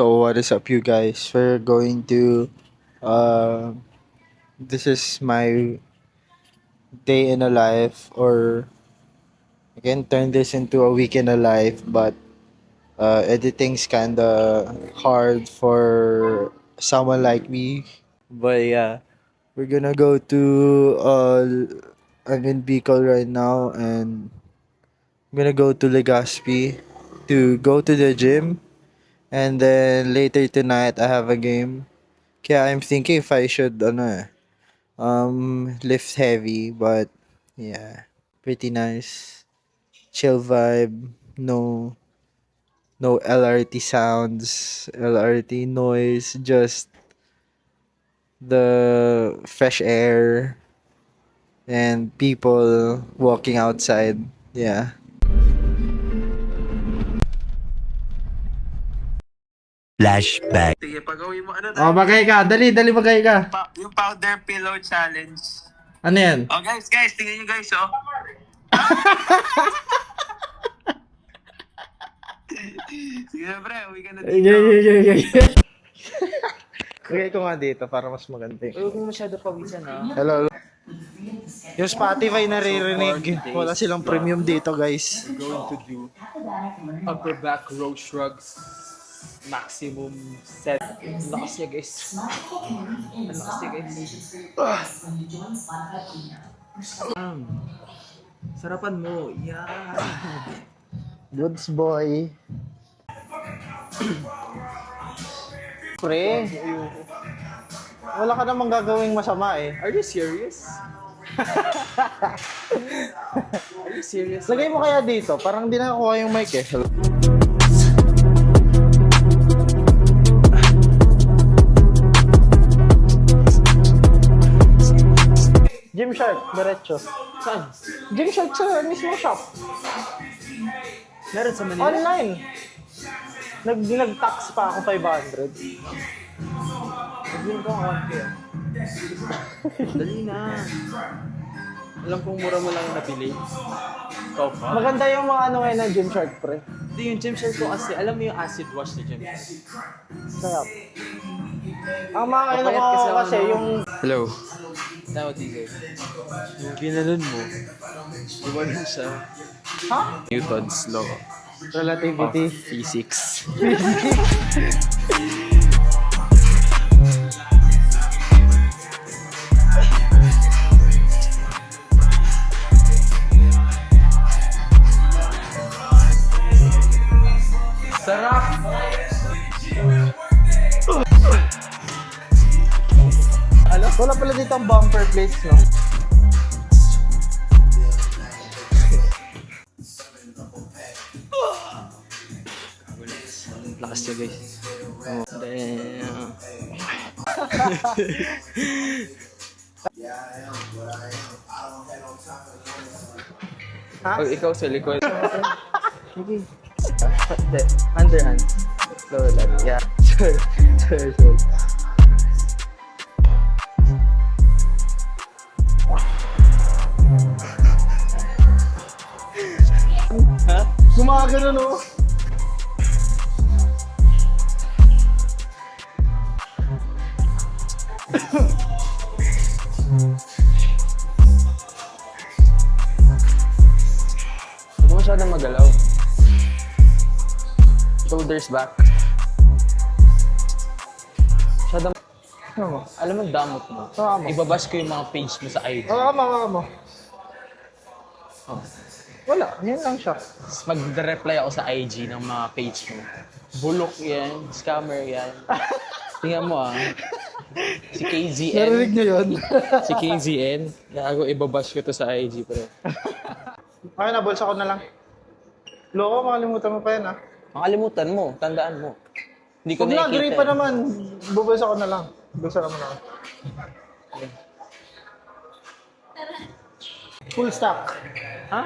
So what is up, you guys? We're going to this is my day in a life, or I can turn this into a week in a life, but editing's kinda hard for someone like me. But yeah, we're gonna go to I'm in Bicol right now, and I'm gonna go to Legazpi to go to the gym, and then later tonight I have a game. Kaya I'm thinking if I should lift heavy, but yeah, pretty nice. Chill vibe. No LRT sounds, LRT noise, just the fresh air and people walking outside. Yeah. Flashback. Sige, pag-uwi mo, ano Oh, tayo? magay ka. Dali, magay ka. Yung powder pillow challenge. Ano yan? Oh, guys, tingnan nyo guys, oh. Sige na, pre, uwi ka na dito. Lagay ko nga dito para mas maganda. Huwag mo masyado pawisan, ha? Hello. Yung Spotify naririnig. Wala silang premium dito, guys. Going to do upper back row shrugs. Maximum set. Lakas niya, guys. Lakas niya, guys. Sarapan mo. Yeah. Goods boy. Pre, wala ka namang gagawing masama eh. Are you serious? Are you serious? Lagay mo kaya dito, parang di nakakuha yung mic eh. Gymshark, diretso. Saan? Gymshark sa mismo shop. Meron sa Manila? Online. Nag-tax pa ako 500. Nag-win ko ang 1K, ah. Dali na. Alam kong mura mo lang yung nabili. Ikaw pa? Maganda yung mga ano ngayon ng Gymshark, pre. Hindi, yung Gymshark ko kasi, alam mo yung acid wash na Gymshark? Sarap. Ang mga Papayat ko kasi ako kasi ng- yung... Hello. Tawag DJ. Yung ginanon mo, gumanon sa Ha? Newton's law Relativity. of physics. Sarap! Wala pala dito ang bumper plates, no? Lakas niya, guys. Oh, damn. Ha? Pag ikaw sa likod. Sige. Underhand. Slow lang. Yeah. Sure. Ha? Gumagano, no? Huwag masyadong magalaw. Shoulders back. Masyadong... Alam mo, damot mo. Tama mo. Ibabash ko yung mga page mo sa IG. Wala mo. Oh. Wala, yan lang siya. Tapos mag-reply ako sa IG ng mga page mo. Bulok yan, scammer yan. Tingnan mo ah. Si KZN. Narinig niyo yun? Si KZN. Gago, ibabash ko to sa IG, pre. Okay na, bulsa ko na lang. Loko, makalimutan mo pa yan, ha? Makalimutan mo, tandaan mo. Hindi ko Kung na-agree nakikita. pa naman, bubulsa ko na lang. Bulsa naman ako. Full stack. Ha?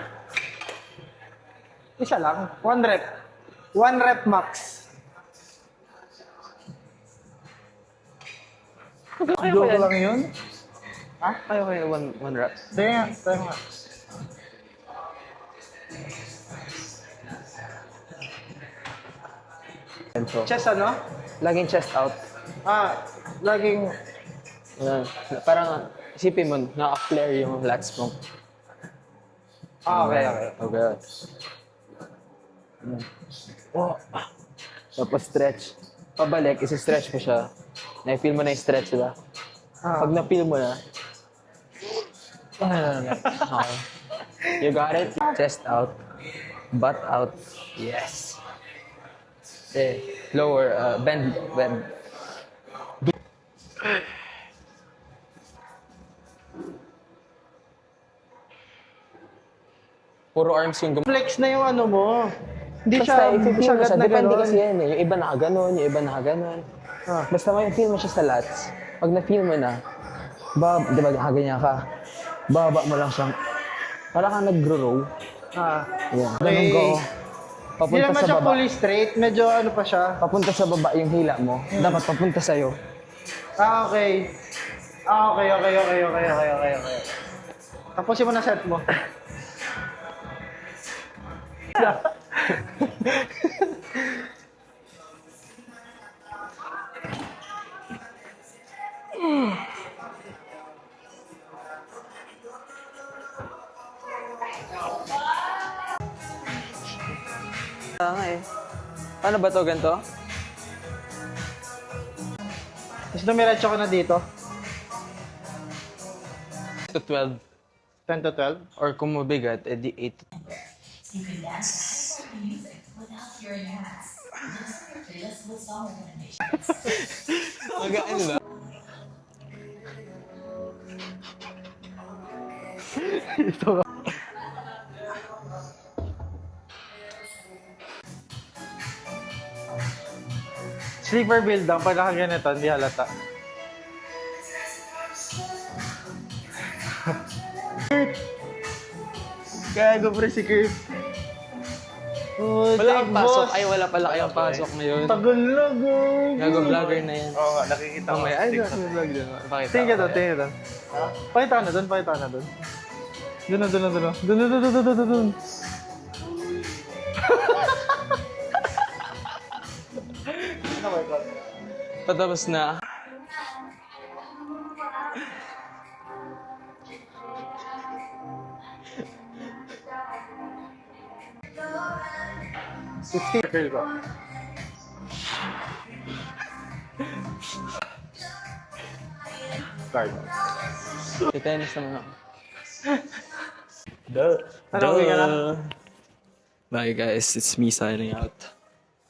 Isa lang. 1 rep. 1 rep max. Joke lang yun. Ha? Kayo, one rep. Tayo nga. Chest ano? Laging chest out. Laging... Parang isipin mo, naka-flare yung lats mo. Okay. Okay. Oh. Tapos stretch. Pabalik, isi-stretch mo siya. Na-feel mo na yung stretch, diba? Pag na-feel mo na, okay. You got it? Chest out. Butt out. Yes. Okay. Lower, bend. Puro arms yung Flex na yung ano mo. Hindi Basta, siya i-feel mo siya. sagat na Depende gano'n. kasi yan eh. Yung iba nakaganon, yung iba nakaganon. Basta may feel mo siya sa lats. Pag na-feel mo na, di ba nakaganyan ka? Baba mo lang siyang, para kang nag-grow. Yan. Ganun go. Hindi Papunta naman sa siya baba. fully straight. Medyo ano pa siya. Papunta sa baba yung hila mo. Dapat papunta sa'yo. Okay. Okay. Tapusin mo na set mo. Paano ba to ganito? Tapos dumiretso ka na dito. To 12. 10 to 12. Or kung mabigat, edi 8. You can dance to music without hearing ads. Listen to your playlist with song recommendations. Magaan ba? Sleeper build lang. Pag nakaganito, hindi halata. Gago pre si Kurt. Oh, Wala thank kang pasok. boss. Ay, wala pala kayong pasok ngayon. Tagal na, gago. Gago vlogger na yan. Oo, nakikita ko. Mamaya, ay, may vlog din. Pakita. Tingin ka doon. Pakita ka na doon. Doon. Patapos na. Curl ko. Guard. Titenis naman ako. Ano, okay ka na? Bye guys, it's me signing out.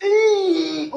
Eee!